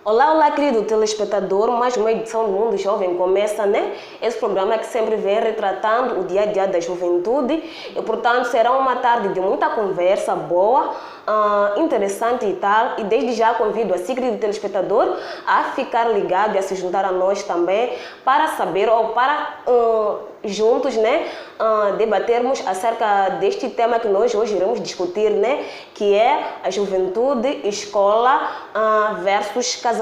Olá, olá, querido telespectador, mais uma edição do Mundo Jovem começa, né? Esse programa que sempre vem retratando o dia a dia da juventude e, portanto, será uma tarde de muita conversa boa, interessante e tal. E desde já convido a si, querido telespectador, a ficar ligado e a se juntar a nós também para saber ou para juntos, né, debatermos acerca deste tema que nós hoje iremos discutir, né, que é a juventude, escola versus casamento.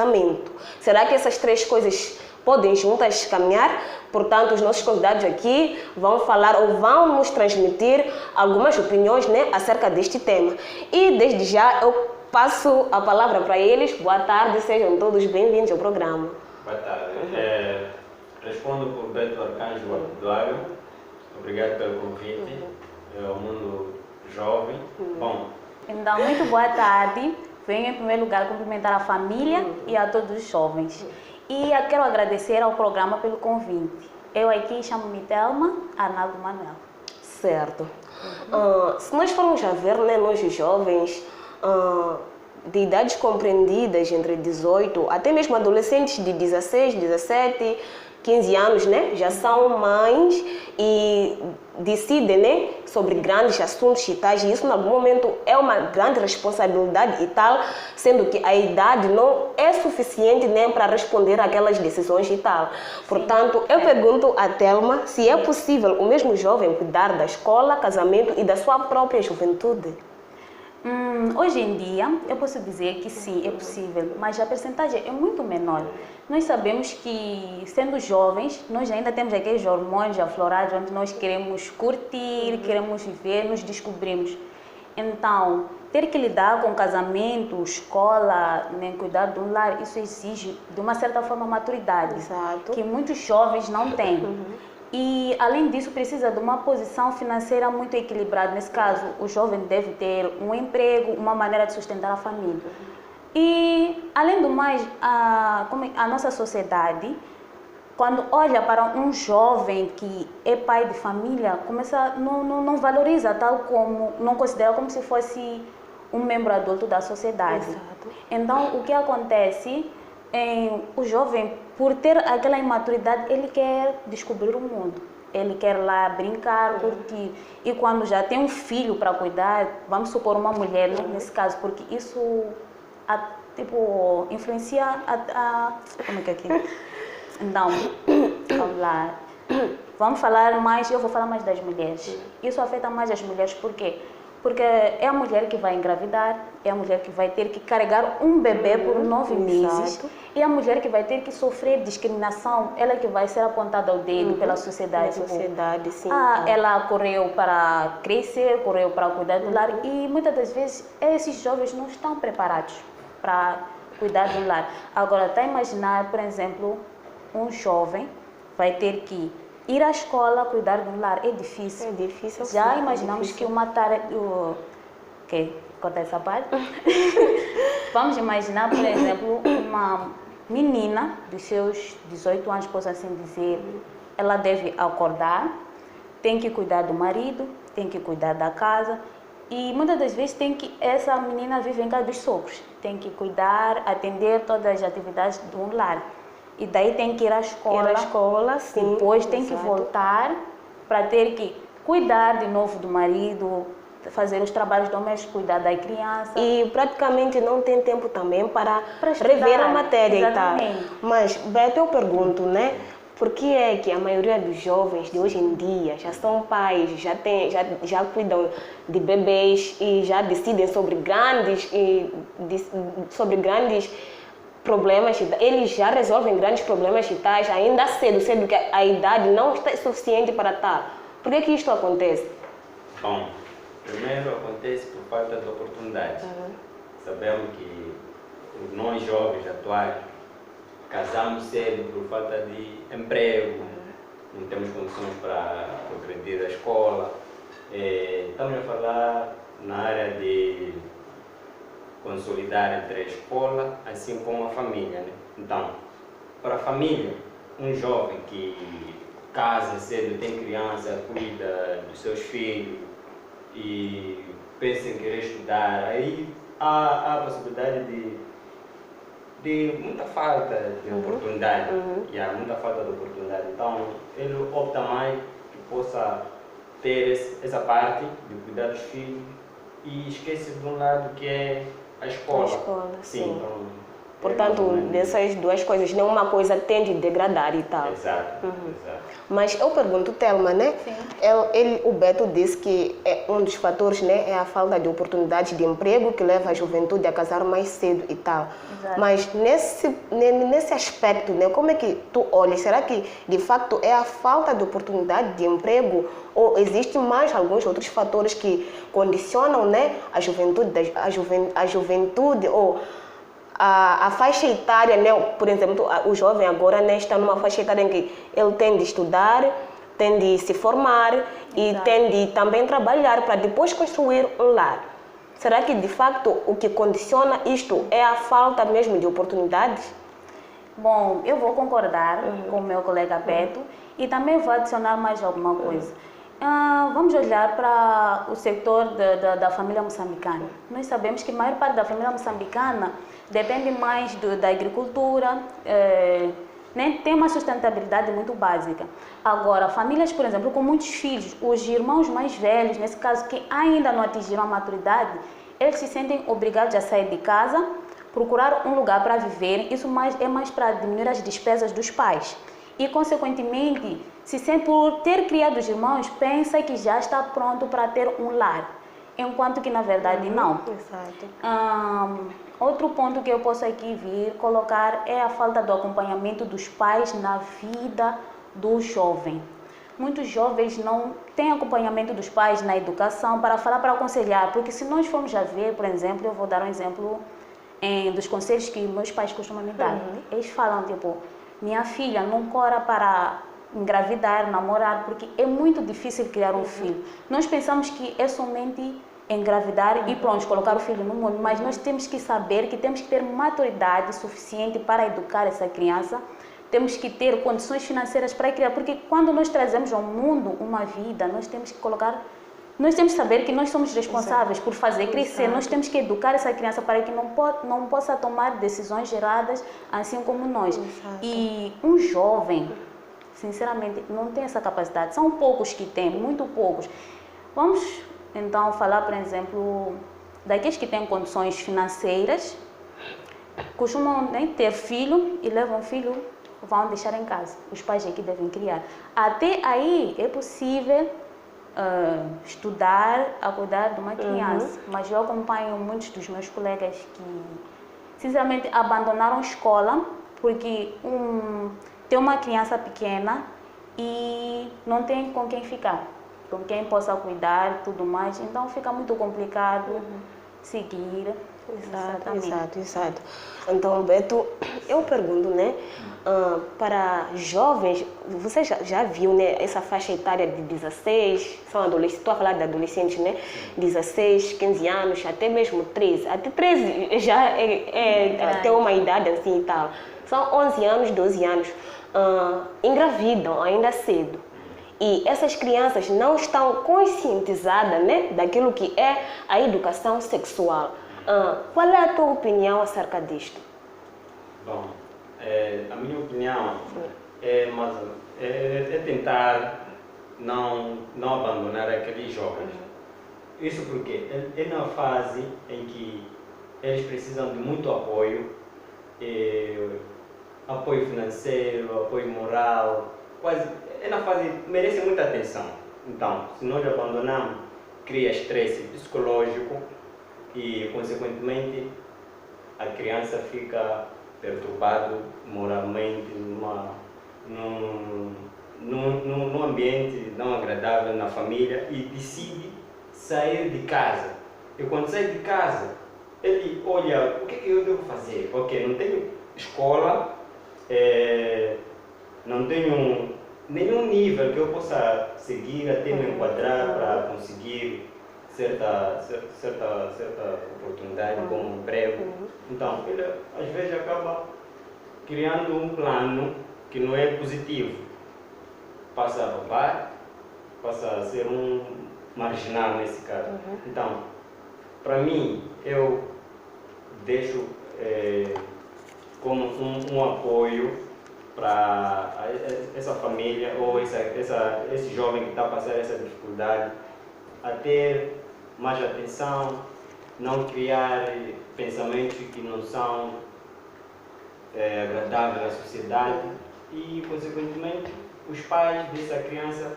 Será que essas três coisas podem juntas caminhar? Portanto, os nossos convidados aqui vão falar ou vão nos transmitir algumas opiniões, né, acerca deste tema. E desde já eu passo a palavra para eles. Boa tarde, sejam todos bem-vindos ao programa. Boa tarde. Respondo por Beto Arcângelo Eduardo. Obrigado pelo convite ao Mundo Jovem. Bom. Então, muito boa tarde. Venho em primeiro lugar cumprimentar a família e a todos os jovens. E quero agradecer ao programa pelo convite. Eu aqui chamo-me Thelma Arnaldo Manuel. Certo. Se nós formos a ver, né, nós os jovens de idades compreendidas entre 18 até mesmo adolescentes de 16, 17, 15 anos, né, já são mães e decidem, né, sobre grandes assuntos e tais, e isso em algum momento é uma grande responsabilidade e tal, sendo que a idade não é suficiente, né, para responder àquelas decisões e tal. Portanto, eu pergunto a Thelma se é possível o mesmo jovem cuidar da escola, casamento e da sua própria juventude. Hoje em dia, eu posso dizer que sim, é possível, mas a percentagem é muito menor. Nós sabemos que, sendo jovens, nós ainda temos aqueles hormônios aflorados onde nós queremos curtir, queremos viver, nos descobrimos. Então, ter que lidar com casamento, escola, né, cuidar de um lar, isso exige, de uma certa forma, maturidade. Exato. Que muitos jovens não têm. E, além disso, precisa de uma posição financeira muito equilibrada. Nesse caso, o jovem deve ter um emprego, uma maneira de sustentar a família. E, além do mais, a nossa sociedade, quando olha para um jovem que é pai de família, não valoriza tal como, não considera como se fosse um membro adulto da sociedade. Exato. Então, o que acontece? O jovem, por ter aquela imaturidade, ele quer descobrir o mundo. Ele quer lá brincar, curtir. E quando já tem um filho para cuidar, vamos supor uma mulher, né, nesse caso, porque isso influencia como é que é aqui? Então, vamos lá. Vamos falar mais, eu vou falar mais das mulheres. Isso afeta mais as mulheres, por quê? Porque é a mulher que vai engravidar, é a mulher que vai ter que carregar um bebê por 9 meses, e a mulher que vai ter que sofrer discriminação, ela que vai ser apontada ao dedo pela sociedade. Pela sociedade, sim. Ela correu para crescer, correu para cuidar do lar, e muitas das vezes esses jovens não estão preparados para cuidar do lar. Agora, está a imaginar, por exemplo, um jovem vai ter que ir à escola, cuidar de um lar, é difícil. É difícil. Já sim, imaginamos que uma tarefa... Ok, corta essa parte. Vamos imaginar, por exemplo, uma menina dos seus 18 anos, posso assim dizer, ela deve acordar, tem que cuidar do marido, tem que cuidar da casa, e muitas das vezes essa menina vive em casa dos sogros, tem que cuidar, atender todas as atividades de um lar. E daí tem que ir à escola, sim. Depois tem Exato. que voltar para ter que cuidar de novo do marido, fazer os trabalhos domésticos, cuidar da criança. E praticamente não tem tempo também para estudar, rever a matéria exatamente. e tal. Mas, Beto, eu pergunto, né? Por que é que a maioria dos jovens de hoje em dia já são pais, já cuidam de bebês e já decidem sobre grandes problemas, eles já resolvem grandes problemas e tais ainda cedo, sendo que a idade não está suficiente para tal. Por que isto acontece? Bom, primeiro acontece por falta de oportunidades. Sabemos que nós jovens atuais casamos cedo por falta de emprego, não temos condições para progredir a escola. Estamos a falar na área de consolidar entre a escola, assim como a família, né? Então, para a família, um jovem que casa cedo, tem criança, cuida dos seus filhos e pensa em querer estudar, aí há a possibilidade de muita falta de oportunidade. E há muita falta de oportunidade. Então, ele opta mais que possa ter essa parte de cuidar dos filhos e esquece de um lado que é a escola. A escola, sim. Então, portanto, dessas duas coisas, nenhuma coisa tende a degradar e tal. Exato, exato. Mas eu pergunto, Thelma, né? Sim. O Beto disse que um dos fatores, né, é a falta de oportunidades de emprego que leva a juventude a casar mais cedo e tal. Exato. Mas nesse aspecto, né, como é que tu olhas? Será que de facto é a falta de oportunidade de emprego ou existem mais alguns outros fatores que condicionam, né, a juventude ou a faixa etária, né? Por exemplo, o jovem agora, né, está numa faixa etária em que ele tem de estudar, tem de se formar e tem de também trabalhar para depois construir um lar. Será que de facto o que condiciona isto é a falta mesmo de oportunidades? Bom, eu vou concordar com o meu colega Beto e também vou adicionar mais alguma coisa. Vamos olhar para o setor da família moçambicana. Nós sabemos que a maior parte da família moçambicana depende mais da agricultura, né? Tem uma sustentabilidade muito básica. Agora, famílias, por exemplo, com muitos filhos, os irmãos mais velhos, nesse caso, que ainda não atingiram a maturidade, eles se sentem obrigados a sair de casa, procurar um lugar para viver. Isso é mais para diminuir as despesas dos pais. E, consequentemente, se sempre por ter criado os irmãos, pensa que já está pronto para ter um lar, enquanto que na verdade não. Exato. Outro ponto que eu posso aqui vir colocar é a falta do acompanhamento dos pais na vida do jovem. Muitos jovens não têm acompanhamento dos pais na educação para falar, para aconselhar, porque se nós formos a ver, por exemplo, eu vou dar um exemplo dos conselhos que meus pais costumam me dar. Eles falam, tipo, minha filha, não corra para engravidar, namorar, porque é muito difícil criar um filho. Nós pensamos que é somente engravidar e pronto, colocar o filho no mundo, mas nós temos que saber que temos que ter maturidade suficiente para educar essa criança, temos que ter condições financeiras para criar, porque quando nós trazemos ao mundo uma vida, nós temos que saber que nós somos responsáveis por fazer crescer, nós temos que educar essa criança para que não possa tomar decisões geradas assim como nós. E um jovem, sinceramente, não tem essa capacidade, são poucos que têm, muito poucos. Vamos então falar, por exemplo, daqueles que têm condições financeiras, costumam nem ter filho e levam filho, vão deixar em casa. Os pais é que devem criar. Até aí é possível estudar, a cuidar de uma criança. Mas eu acompanho muitos dos meus colegas que, sinceramente, abandonaram a escola porque tem uma criança pequena e não tem com quem ficar, com quem possa cuidar e tudo mais. Então fica muito complicado seguir. Exato. Então, Beto, eu pergunto, né, para jovens, você já viu, né, essa faixa etária de 16, são adolescentes, estou a falar de adolescentes, né, 16, 15 anos, até mesmo 13, até 13 já é até uma idade assim e tal, são 11 anos, 12 anos, engravidam ainda cedo. E essas crianças não estão conscientizadas, né, daquilo que é a educação sexual. Qual é a tua opinião acerca disto? Bom, a minha opinião é tentar não abandonar aqueles jovens. Isso porque é na fase em que eles precisam de muito apoio, apoio financeiro, apoio moral, é na fase que merece muita atenção. Então, se nós abandonamos, cria estresse psicológico e, consequentemente, a criança fica perturbada moralmente num ambiente não agradável na família e decide sair de casa. E quando sai de casa, ele olha, o que é que eu devo fazer? Ok, não tenho escola, não tenho nenhum nível que eu possa seguir até me enquadrar para conseguir certa oportunidade como emprego. Então, ele às vezes acaba criando um plano que não é positivo. Passa a roubar, passa a ser um marginal nesse caso. Então, para mim, eu deixo como um apoio para essa família ou esse jovem que está a passar essa dificuldade a ter mais atenção, não criar pensamentos que não são agradáveis à sociedade e, consequentemente, os pais dessa criança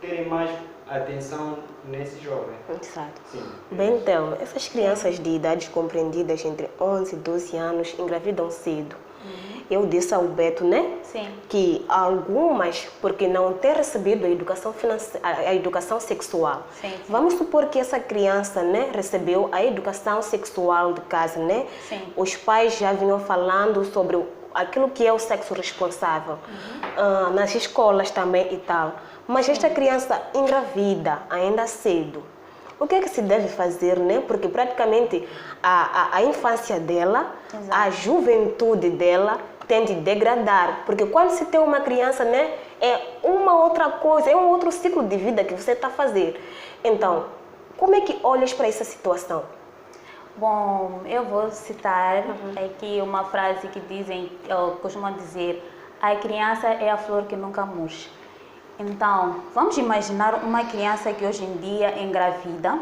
terem mais atenção nesse jovem. Exato. Sim. Bem, então, essas crianças de idades compreendidas entre 11 e 12 anos engravidam cedo. Eu disse ao Beto, né? Sim. Que algumas, porque não têm recebido a educação a educação sexual. Sim. Vamos supor que essa criança, né, recebeu a educação sexual de casa, né? Sim. Os pais já vinham falando sobre aquilo que é o sexo responsável, nas escolas também e tal. Mas esta criança engravida ainda cedo. O que é que se deve fazer, né? Porque praticamente a infância dela, Exato. a juventude dela tende a degradar. Porque quando se tem uma criança, né, é uma outra coisa, é um outro ciclo de vida que você está a fazer. Então, como é que olhas para essa situação? Bom, eu vou citar aqui uma frase que dizem, costumam dizer, a criança é a flor que nunca murcha. Então, vamos imaginar uma criança que hoje em dia é engravida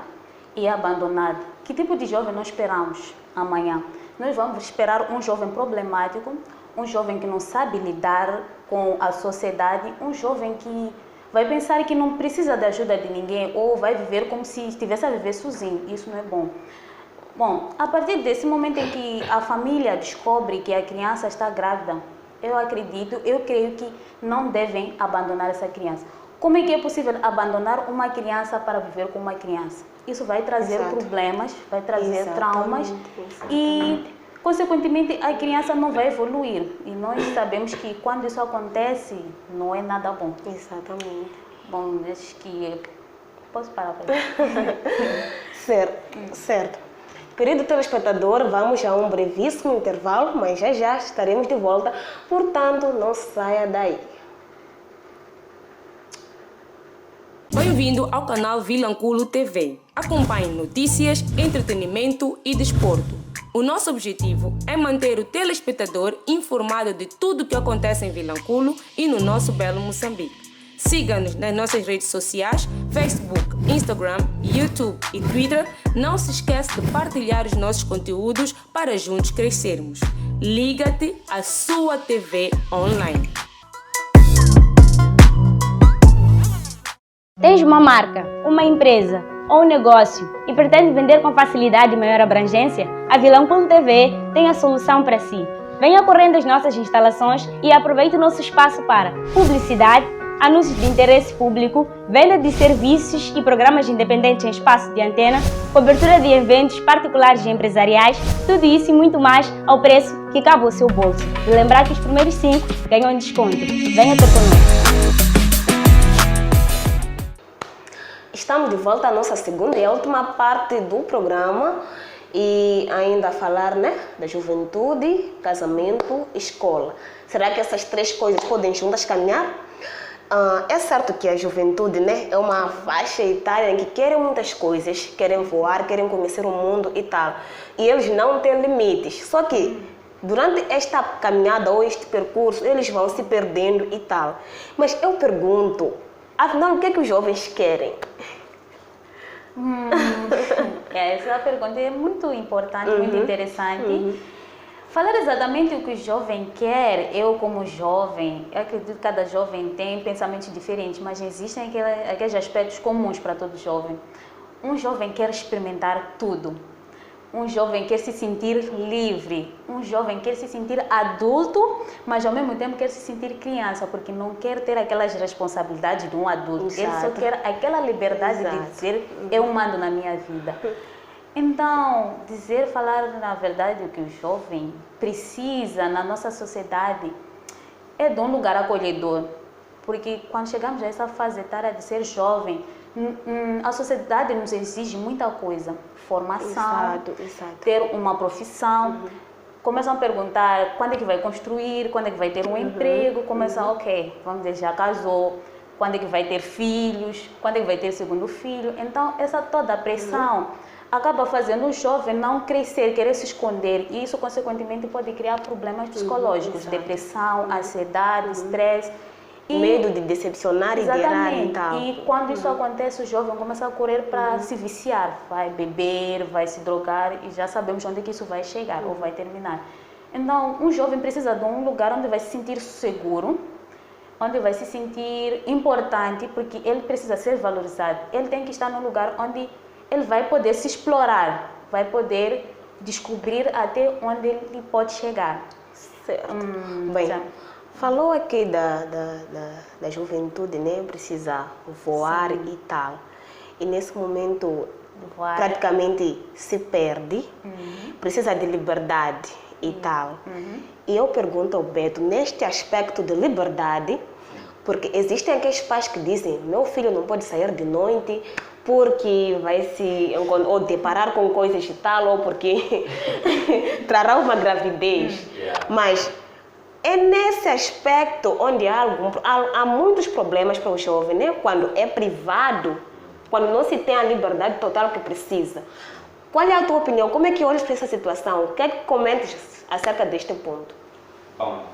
e é abandonada. Que tipo de jovem nós esperamos amanhã? Nós vamos esperar um jovem problemático, um jovem que não sabe lidar com a sociedade, um jovem que vai pensar que não precisa da ajuda de ninguém ou vai viver como se estivesse a viver sozinho. Isso não é bom. Bom, a partir desse momento em que a família descobre que a criança está grávida, eu creio que não devem abandonar essa criança. Como é que é possível abandonar uma criança para viver com uma criança? Isso vai trazer problemas, vai trazer traumas e, consequentemente, a criança não vai evoluir. E nós sabemos que quando isso acontece, não é nada bom. Exatamente. Bom, acho que... Posso parar para isso? Certo. Querido telespectador, vamos a um brevíssimo intervalo, mas já estaremos de volta, portanto, não saia daí. Bem-vindo ao canal Vilanculo TV. Acompanhe notícias, entretenimento e desporto. O nosso objetivo é manter o telespectador informado de tudo o que acontece em Vilanculo e no nosso belo Moçambique. Siga-nos nas nossas redes sociais, Facebook, Instagram, YouTube e Twitter. Não se esqueça de partilhar os nossos conteúdos para juntos crescermos. Liga-te à sua TV online. Tens uma marca, uma empresa ou um negócio e pretende vender com facilidade e maior abrangência? A Vilanculo TV tem a solução para si. Venha correndo às nossas instalações e aproveite o nosso espaço para publicidade, anúncios de interesse público, venda de serviços e programas independentes em espaço de antena, cobertura de eventos particulares e empresariais, tudo isso e muito mais ao preço que cabe ao seu bolso. E lembrar que os primeiros 5 ganham desconto. Venha ter conosco. Estamos de volta à nossa segunda e última parte do programa e ainda a falar, né, da juventude, casamento, escola. Será que essas três coisas podem juntas caminhar? É certo que a juventude, né, é uma faixa etária em que querem muitas coisas, querem voar, querem conhecer o mundo e tal. E eles não têm limites. Só que durante esta caminhada ou este percurso, eles vão se perdendo e tal. Mas eu pergunto, afinal, o que é que os jovens querem? Essa pergunta é muito importante, muito interessante. Falar exatamente o que o jovem quer, eu como jovem, eu acredito que cada jovem tem pensamentos diferentes, mas existem aqueles aspectos comuns para todo jovem. Um jovem quer experimentar tudo. Um jovem quer se sentir livre. Um jovem quer se sentir adulto, mas ao mesmo tempo quer se sentir criança, porque não quer ter aquelas responsabilidades de um adulto. Exato. Ele só quer aquela liberdade de dizer, eu mando na minha vida. Então, falar na verdade o que o jovem precisa na nossa sociedade é de um lugar acolhedor. Porque quando chegamos a essa fase etária de ser jovem, a sociedade nos exige muita coisa. Formação, Exato. ter uma profissão. Começam a perguntar quando é que vai construir, quando é que vai ter um emprego. Começam, ok, vamos dizer, já casou, quando é que vai ter filhos, quando é que vai ter segundo filho. Então, essa toda a pressão acaba fazendo o jovem não crescer, querer se esconder, e isso consequentemente pode criar problemas psicológicos, depressão, ansiedade, estresse. Medo de decepcionar e de errar e Exatamente. tal. E quando isso acontece, o jovem começa a correr para se viciar, vai beber, vai se drogar, e já sabemos onde que isso vai chegar ou vai terminar. Então, um jovem precisa de um lugar onde vai se sentir seguro, onde vai se sentir importante, porque ele precisa ser valorizado. Ele tem que estar num lugar onde ele vai poder se explorar, vai poder descobrir até onde ele pode chegar. Certo. Bem, já. falou aqui da juventude, né? Precisa voar e tal. E nesse momento Voar. praticamente se perde, precisa de liberdade e tal. E eu pergunto ao Beto, neste aspecto de liberdade, porque existem aqueles pais que dizem, meu filho não pode sair de noite porque vai se ou deparar com coisas e tal, ou porque trará uma gravidez. Mas é nesse aspecto onde há muitos problemas para o jovem, né? Quando é privado, quando não se tem a liberdade total que precisa. Qual é a tua opinião? Como é que olhas para essa situação? O que é que comentas acerca deste ponto? Bom,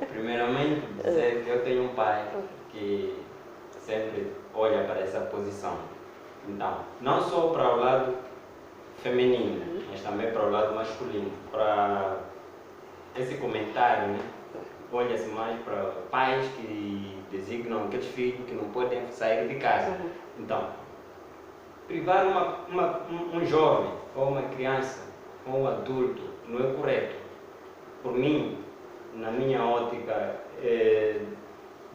primeiramente dizer que eu tenho um pai que sempre olha para essa posição. Então, não só para o lado feminino, mas também para o lado masculino. Para esse comentário, né? Olha-se mais para pais que designam aqueles filhos que não podem sair de casa. Então, privar um jovem, ou uma criança, ou um adulto, não é correto. Por mim, na minha ótica,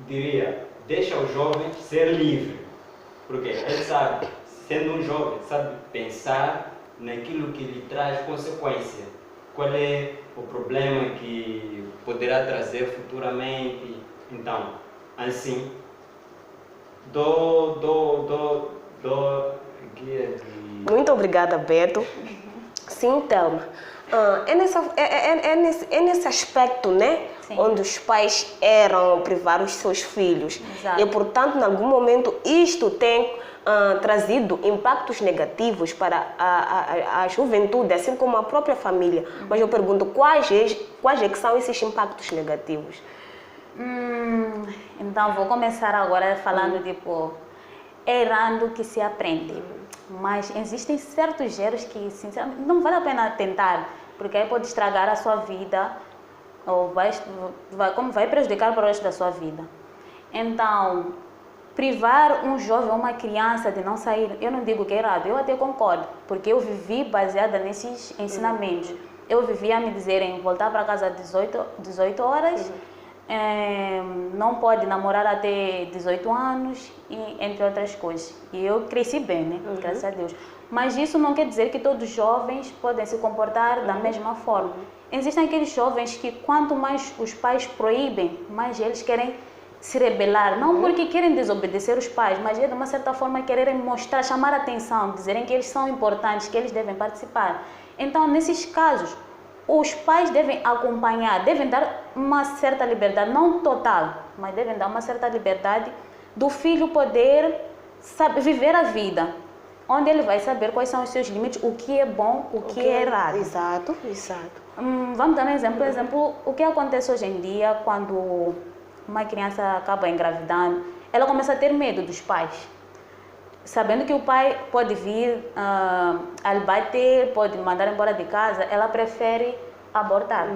diria, deixa o jovem ser livre. Porque ele sabe, sendo um jovem, sabe pensar naquilo que lhe traz consequência. Qual é o problema que poderá trazer futuramente. Então, assim, Muito obrigada, Beto. Sim, Thelma. É nesse aspecto, né? Sim. Onde os pais erram privar os seus filhos. Exato. E, portanto, em algum momento, isto tem trazido impactos negativos para a juventude, assim como a própria família. Mas eu pergunto, quais é que são esses impactos negativos? Então, vou começar agora falando, errando que se aprende. Mas existem certos erros que, sinceramente, não vale a pena tentar, porque aí pode estragar a sua vida, ou vai prejudicar para o resto da sua vida. Então, privar um jovem ou uma criança de não sair, eu não digo que é errado, eu até concordo, porque eu vivi baseada nesses ensinamentos. Eu vivia a me dizerem voltar para casa às 18 horas, não pode namorar até 18 anos, e, entre outras coisas. E eu cresci bem, né? Graças a Deus. Mas isso não quer dizer que todos os jovens podem se comportar da mesma forma. Existem aqueles jovens que quanto mais os pais proíbem, mais eles querem se rebelar. Não porque querem desobedecer os pais, mas de uma certa forma quererem mostrar, chamar a atenção, dizerem que eles são importantes, que eles devem participar. Então, nesses casos, os pais devem acompanhar, devem dar uma certa liberdade, não total, mas devem dar uma certa liberdade do filho poder viver a vida, onde ele vai saber quais são os seus limites, o que é bom, o que é errado. Exato. Vamos dar um exemplo. Por exemplo, o que acontece hoje em dia quando uma criança acaba engravidando, ela começa a ter medo dos pais. Sabendo que o pai pode vir a lhe bater, pode mandar embora de casa, ela prefere abortar.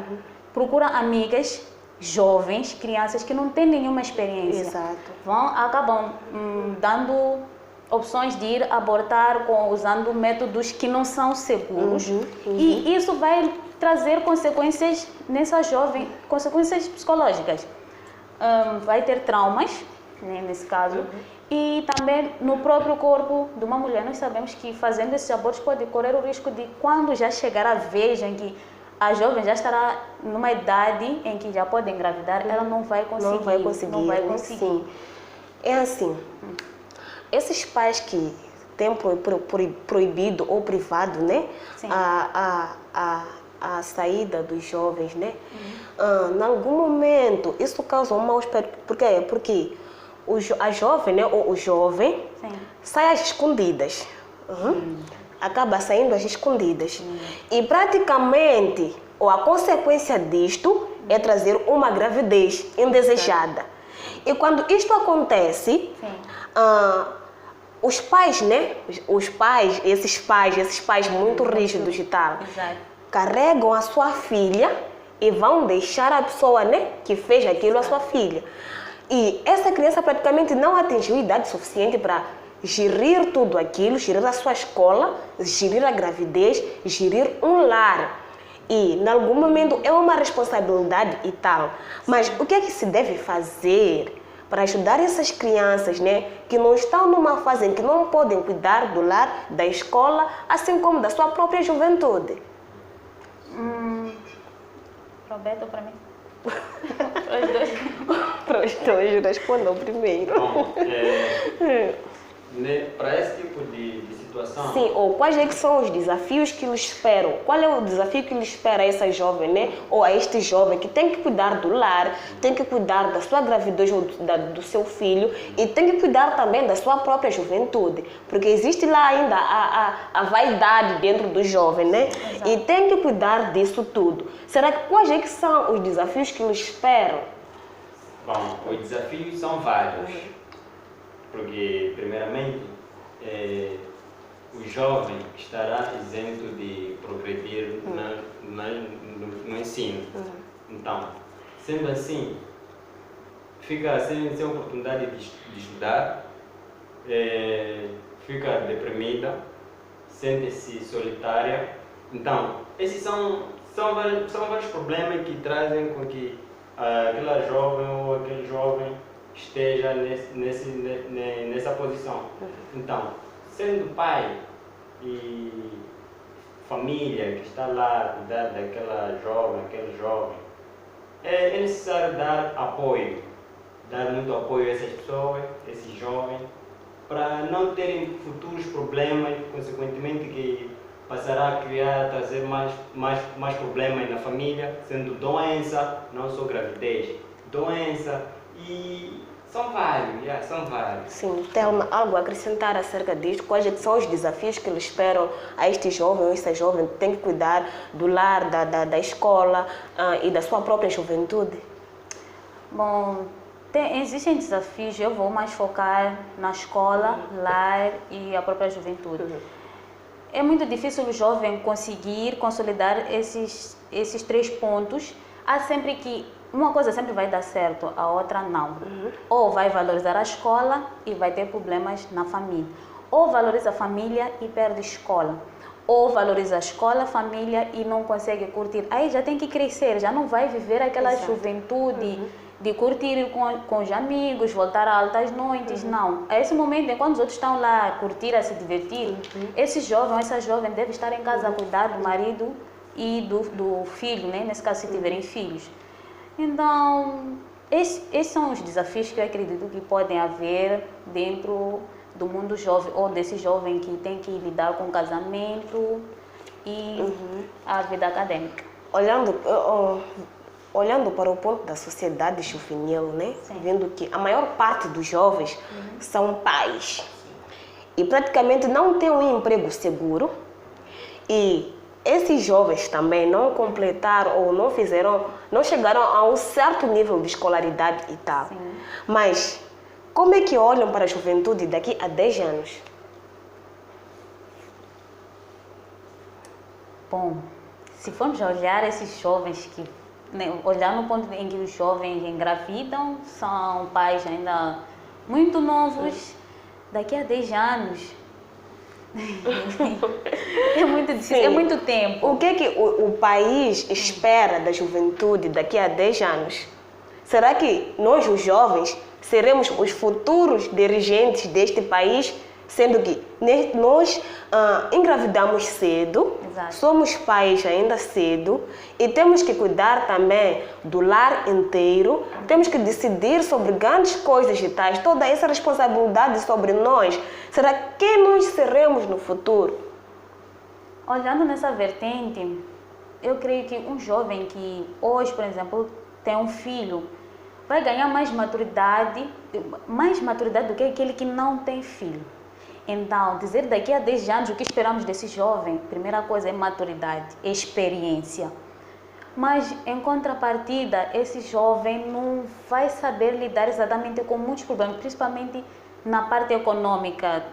Procura amigas, jovens, crianças que não têm nenhuma experiência. Exato. Acabam dando opções de ir abortar usando métodos que não são seguros. E isso vai trazer consequências nessa jovem, consequências psicológicas. Vai ter traumas, né, nesse caso. E também no próprio corpo de uma mulher, nós sabemos que fazendo esses abortos pode correr o risco de, quando já chegar a vez em que a jovem já estará numa idade em que já pode engravidar, ela não vai conseguir. Não vai conseguir. Sim. É assim, esses pais que têm proibido ou privado, né, a saída dos jovens, né, em algum momento isso causa um mal-estar. Por quê? Porque a jovem, né, ou o jovem, sai às escondidas. acaba saindo às escondidas. E praticamente, ou a consequência disto é trazer uma gravidez indesejada. E quando isto acontece, os pais, né? Esses pais muito rígidos e tal, carregam a sua filha e vão deixar a pessoa, né, que fez aquilo a sua filha. E essa criança praticamente não atingiu idade suficiente para gerir tudo aquilo, gerir a sua escola, gerir a gravidez, gerir um lar. E, em algum momento, é uma responsabilidade e tal. Mas o que é que se deve fazer para ajudar essas crianças, né, que não estão numa fase em que não podem cuidar do lar, da escola, assim como da sua própria juventude? Roberto, para mim? Para os dois, respondam primeiro. Bom, para esse tipo de situação... Sim, ou quais é que são os desafios que lhes esperam? Qual é o desafio que lhes espera a essa jovem, né? Ou a este jovem que tem que cuidar do lar, tem que cuidar da sua gravidez ou do seu filho e tem que cuidar também da sua própria juventude, porque existe lá ainda a vaidade dentro do jovem, né? Exato. E tem que cuidar disso tudo. Será que quais é que são os desafios que lhes esperam? Bom, os desafios são vários. Porque, primeiramente, o jovem estará isento de progredir no ensino. Então, sendo assim, fica sem oportunidade de estudar, fica deprimida, sente-se solitária. Então, esses são vários problemas que trazem com que aquela jovem ou aquele jovem esteja nessa posição. Então, sendo pai e família que está lá a cuidar daquela jovem, aquele jovem, é necessário dar apoio, dar muito apoio a essas pessoas, esses jovens, para não terem futuros problemas, consequentemente que passará a trazer mais problemas na família, sendo doença, não só gravidez, doença. E são vários. Sim, Thelma, algo a acrescentar acerca disto? Quais são os desafios que lhe esperam a este jovem ou esta jovem que tem que cuidar do lar, da escola e da sua própria juventude? Bom, existem desafios, eu vou mais focar na escola, lar e a própria juventude. É muito difícil o jovem conseguir consolidar esses 3 pontos. Há sempre que uma coisa sempre vai dar certo, a outra não. Ou vai valorizar a escola e vai ter problemas na família. Ou valoriza a família e perde a escola. Ou valoriza a escola, a família e não consegue curtir. Aí já tem que crescer, já não vai viver aquela juventude de curtir com os amigos, voltar a altas noites, não. A esse momento, enquanto os outros estão lá a curtir, a se divertir, esse jovem ou essa jovem deve estar em casa a cuidar do marido e do filho, né? Nesse caso, se tiverem filhos. Então, esses são os desafios que eu acredito que podem haver dentro do mundo jovem, ou desse jovem que tem que lidar com o casamento e a vida acadêmica. Olhando para o ponto da sociedade juvenil, né? Vendo que a maior parte dos jovens são pais e praticamente não têm um emprego seguro, e esses jovens também não completaram ou não chegaram a um certo nível de escolaridade e tal. Mas como é que olham para a juventude daqui a 10 anos? Bom, se formos olhar esses jovens que, né, olhar no ponto em que os jovens engravidam, são pais ainda muito novos, daqui a 10 anos, é muito difícil, é muito tempo. O que é que o país espera da juventude daqui a 10 anos? Será que nós, os jovens, seremos os futuros dirigentes deste país, sendo que nós engravidamos cedo, somos pais ainda cedo e temos que cuidar também do lar inteiro, temos que decidir sobre grandes coisas e tais, toda essa responsabilidade sobre nós. Será que nós seremos no futuro? Olhando nessa vertente, eu creio que um jovem que hoje, por exemplo, tem um filho, vai ganhar mais maturidade do que aquele que não tem filho. Então, dizer daqui a 10 anos o que esperamos desse jovem, primeira coisa é maturidade, experiência. Mas, em contrapartida, esse jovem não vai saber lidar exatamente com muitos problemas, principalmente na parte econômica,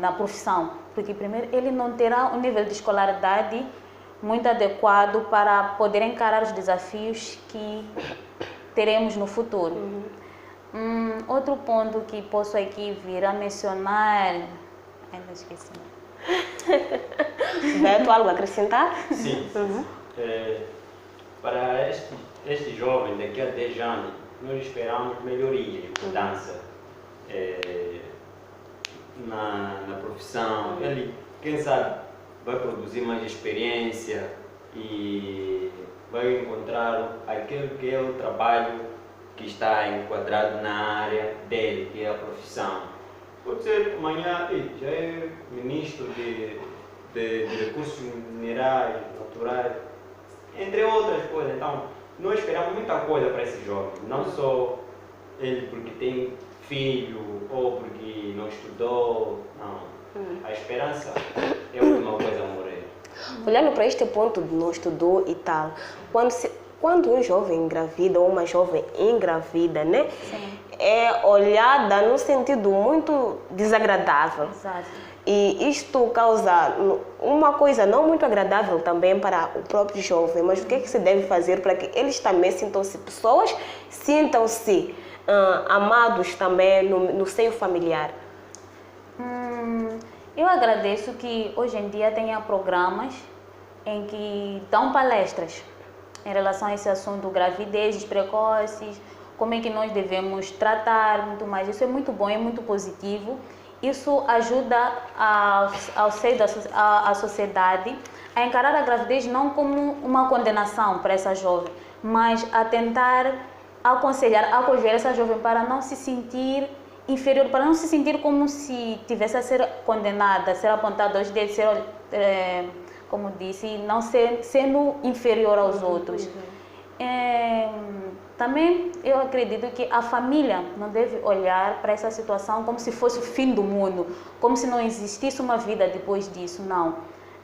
na profissão. Porque, primeiro, ele não terá um nível de escolaridade muito adequado para poder encarar os desafios que teremos no futuro. Outro ponto que posso aqui vir a mencionar... Ainda esqueci. Beto, algo a acrescentar? Sim. Para este jovem, daqui a 10 anos, nós esperamos melhoria, mudança na profissão. Ele, quem sabe, vai produzir mais experiência e vai encontrar aquele que é o trabalho que está enquadrado na área dele, que é a profissão. Pode ser amanhã, já é ministro de recursos minerais, naturais, entre outras coisas. Então, nós esperamos muita coisa para esse jovem, não só ele porque tem filho ou porque não estudou, não. A esperança é a última coisa a morrer. Olhando para este ponto de não estudou e tal, quando um jovem engravida ou uma jovem engravida, né? Sim. É olhada num sentido muito desagradável. Exato. E isto causa uma coisa não muito agradável também para o próprio jovem. Mas o que é que se deve fazer para que eles também sintam-se pessoas, sintam-se amados também no seio familiar? Eu agradeço que hoje em dia tenha programas em que dão palestras em relação a esse assunto, gravidezes precoces, como é que nós devemos tratar, muito mais. Isso é muito bom, é muito positivo. Isso ajuda ao seio da sociedade a encarar a gravidez não como uma condenação para essa jovem, mas a tentar aconselhar, acolher essa jovem para não se sentir inferior, para não se sentir como se tivesse a ser condenada, a ser apontada aos dedos, como disse, não sendo inferior aos outros. Também eu acredito que a família não deve olhar para essa situação como se fosse o fim do mundo, como se não existisse uma vida depois disso, não.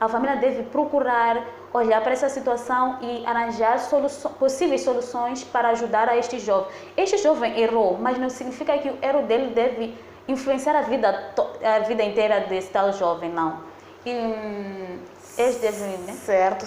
A família deve procurar olhar para essa situação e arranjar possíveis soluções para ajudar a este jovem. Este jovem errou, mas não significa que o erro dele deve influenciar a vida inteira desse tal jovem, não. Eles devem, né? Certo.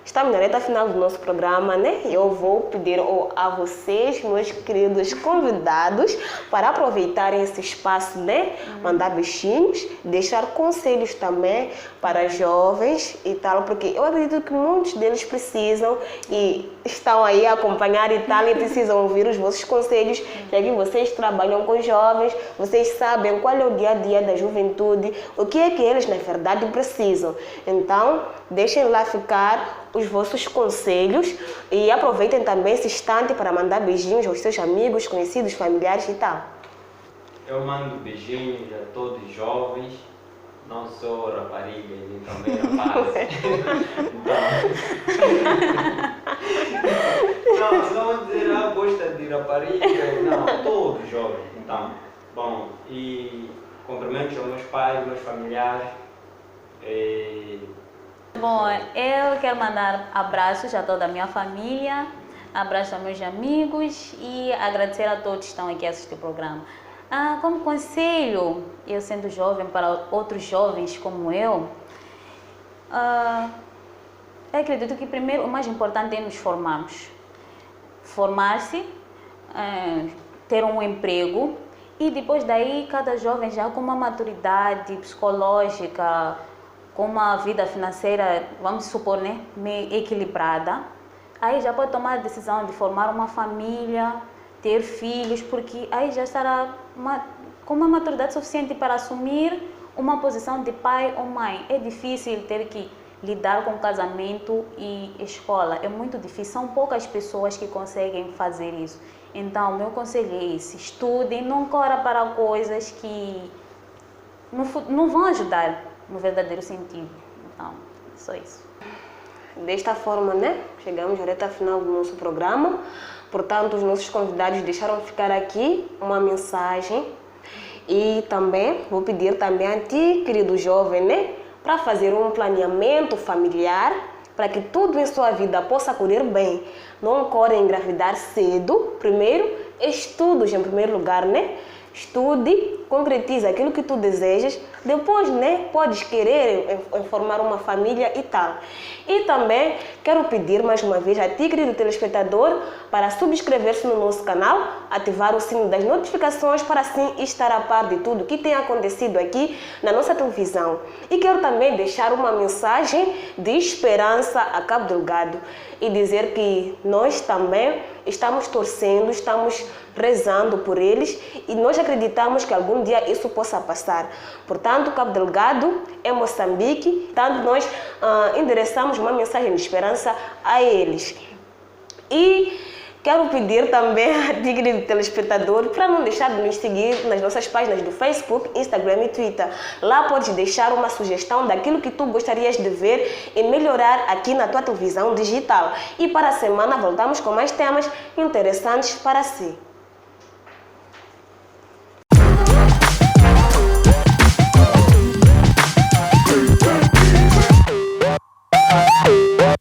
Estamos na reta final do nosso programa, né? Eu vou pedir a vocês, meus queridos convidados, para aproveitarem esse espaço, né? Mandar beijinhos, deixar conselhos também para jovens e tal, porque eu acredito que muitos deles precisam e estão aí a acompanhar e tal, e precisam ouvir os vossos conselhos, já que vocês trabalham com jovens, vocês sabem qual é o dia a dia da juventude, o que é que eles na verdade precisam. Então, deixem lá ficar os vossos conselhos e aproveitem também esse instante para mandar beijinhos aos seus amigos, conhecidos, familiares e tal. Eu mando beijinhos a todos os jovens, não sou rapariga nem também rapaz. Não vou dizer gosta de rapariga, não, todos jovens. Então, bom, e cumprimentos aos meus pais, meus familiares. Bom, eu quero mandar abraços a toda a minha família, abraços aos meus amigos e agradecer a todos que estão aqui a assistir o programa. Como conselho, eu sendo jovem, para outros jovens como eu acredito que primeiro o mais importante é nos formarmos. Formar-se, ter um emprego e depois daí cada jovem já com uma maturidade psicológica, com uma vida financeira, vamos supor, né, meio equilibrada, aí já pode tomar a decisão de formar uma família, ter filhos, porque aí já estará com uma maturidade suficiente para assumir uma posição de pai ou mãe. É difícil ter que lidar com casamento e escola, é muito difícil, são poucas pessoas que conseguem fazer isso. Então, meu conselho é esse: estudem, não corram para coisas que não vão ajudar no verdadeiro sentido. Então, só isso. Desta forma, né? Chegamos à reta final do nosso programa. Portanto, os nossos convidados deixaram ficar aqui uma mensagem. E também vou pedir também a ti, querido jovem, né, para fazer um planeamento familiar para que tudo em sua vida possa correr bem. Não corre engravidar cedo. Primeiro, estudos em primeiro lugar, né? Estude, concretize aquilo que tu desejas. Depois, né, podes querer formar uma família e tal. E também quero pedir mais uma vez a ti, querido telespectador, para subscrever-se no nosso canal, ativar o sino das notificações para assim estar a par de tudo que tem acontecido aqui na nossa televisão. E quero também deixar uma mensagem de esperança a Cabo Delgado e dizer que nós também estamos torcendo, estamos rezando por eles e nós acreditamos que algum dia isso possa passar. Portanto, Cabo Delgado é Moçambique, tanto nós endereçamos uma mensagem de esperança a eles. E quero pedir também a ti, querido telespectador, para não deixar de nos seguir nas nossas páginas do Facebook, Instagram e Twitter. Lá podes deixar uma sugestão daquilo que tu gostarias de ver e melhorar aqui na tua televisão digital. E para a semana voltamos com mais temas interessantes para si.